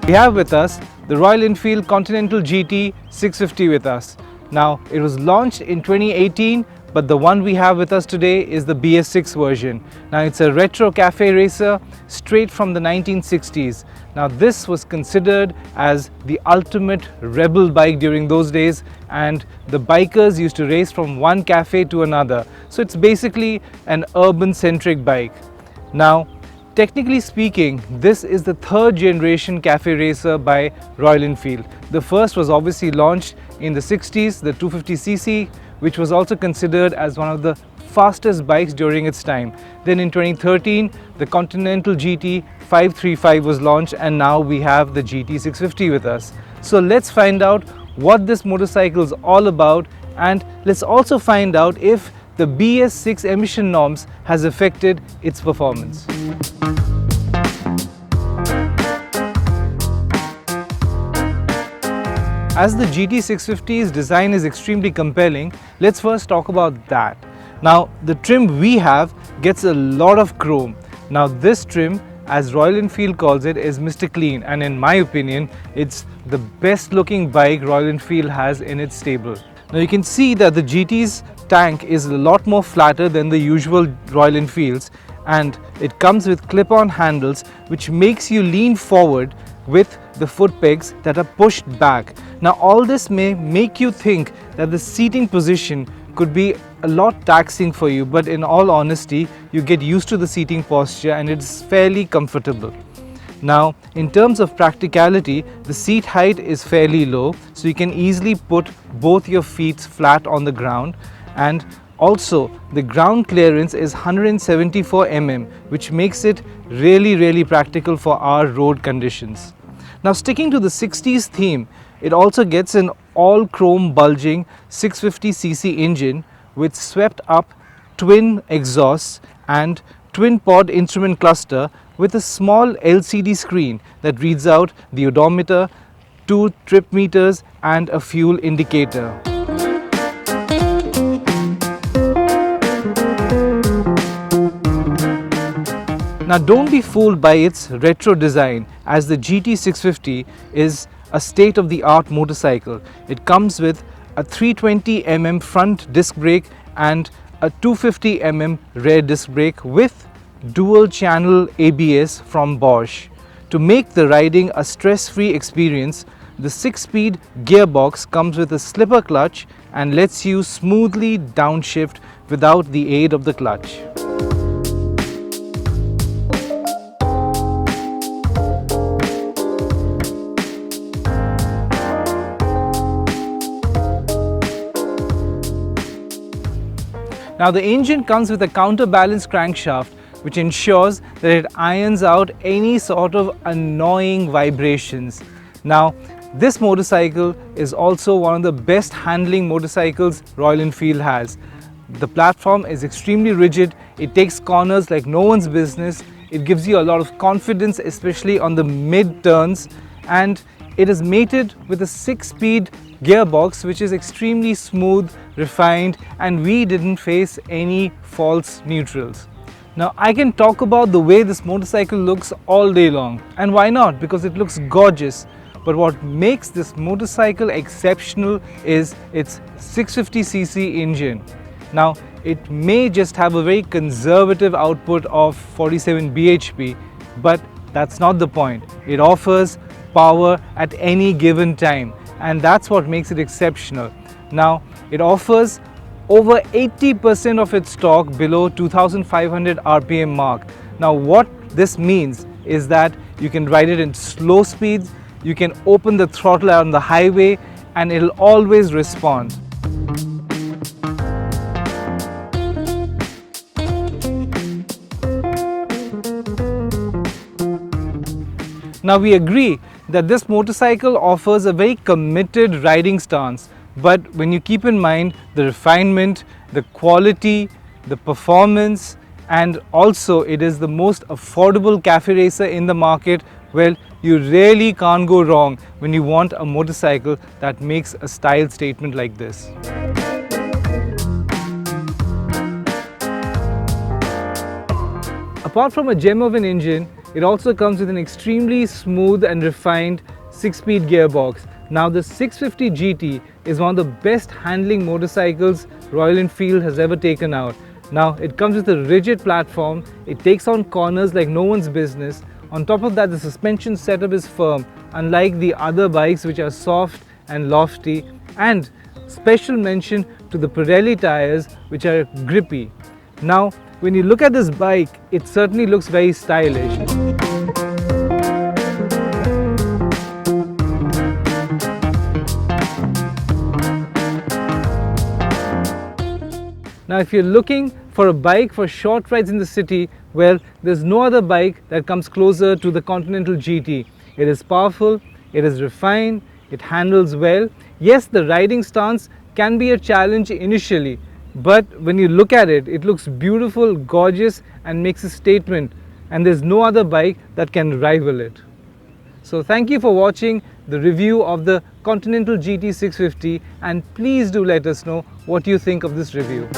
We have with us the Royal Enfield Continental GT 650 with us. Now, it was launched in 2018, but the one we have with us today is the BS6 version. Now, it's a retro cafe racer straight from the 1960s. Now, this was considered as the ultimate rebel bike during those days, and the bikers used to race from one cafe to another. So it's basically an urban-centric bike. Now, technically speaking, this is the third generation cafe racer by Royal Enfield. The first was obviously launched in the 60s, the 250cc, which was also considered as one of the fastest bikes during its time. Then in 2013, the Continental GT 535 was launched, and now we have the GT 650 with us. So let's find out what this motorcycle is all about, and let's also find out if the BS6 emission norms has affected its performance. As the GT650's design is extremely compelling, let's first talk about that. Now, the trim we have gets a lot of chrome. Now, this trim, as Royal Enfield calls it, is Mr. Clean, and in my opinion, it's the best looking bike Royal Enfield has in its stable. Now, you can see that the GT's tank is a lot more flatter than the usual Royal Enfields, and it comes with clip-on handles which makes you lean forward with the foot pegs that are pushed back. Now, all this may make you think that the seating position could be a lot taxing for you, but in all honesty, you get used to the seating posture and it's fairly comfortable. Now, in terms of practicality, the seat height is fairly low, so you can easily put both your feet flat on the ground, and also the ground clearance is 174 mm, which makes it really practical for our road conditions. Now, sticking to the 60s theme, it also gets an all chrome bulging 650cc engine with swept up twin exhausts and twin pod instrument cluster with a small LCD screen that reads out the odometer, 2 trip meters and a fuel indicator. Now, don't be fooled by its retro design, as the GT650 is a state-of-the-art motorcycle. It comes with a 320 mm front disc brake and a 250 mm rear disc brake with dual channel ABS from Bosch. To make the riding a stress-free experience, the 6-speed gearbox comes with a slipper clutch and lets you smoothly downshift without the aid of the clutch. Now, the engine comes with a counterbalance crankshaft which ensures that it irons out any sort of annoying vibrations. Now, this motorcycle is also one of the best handling motorcycles Royal Enfield has. The platform is extremely rigid, it takes corners like no one's business, it gives you a lot of confidence, especially on the mid turns, and it is mated with a 6-speed gearbox which is extremely smooth, refined, and we didn't face any false neutrals. Now, I can talk about the way this motorcycle looks all day long, and why not? Because it looks gorgeous. But what makes this motorcycle exceptional is its 650cc engine. Now, it may just have a very conservative output of 47 bhp, but that's not the point. It offers power at any given time, and that's what makes it exceptional. Now, it offers over 80% of its torque below 2500 RPM mark. Now, what this means is that you can ride it in slow speeds, you can open the throttle on the highway, and it'll always respond. Now, we agree that this motorcycle offers a very committed riding stance, but when you keep in mind the refinement, the quality, the performance, and also it is the most affordable cafe racer in the market, well, you really can't go wrong when you want a motorcycle that makes a style statement like this. Apart from a gem of an engine, It also comes with an extremely smooth and refined 6-speed gearbox. Now the 650 GT is one of the best handling motorcycles Royal Enfield has ever taken out. Now it comes with a rigid platform, it takes on corners like no one's business. On top of that, the suspension setup is firm, unlike the other bikes which are soft and lofty. And special mention to the Pirelli tires, which are grippy. Now when you look at this bike, it certainly looks very stylish. Now if you're looking for a bike for short rides in the city, well, there's no other bike that comes closer to the Continental GT. It is powerful, it is refined, it handles well. Yes, the riding stance can be a challenge initially, but when you look at it, it looks beautiful, gorgeous and makes a statement, and there's no other bike that can rival it. So thank you for watching the review of the Continental GT 650, and please do let us know what you think of this review.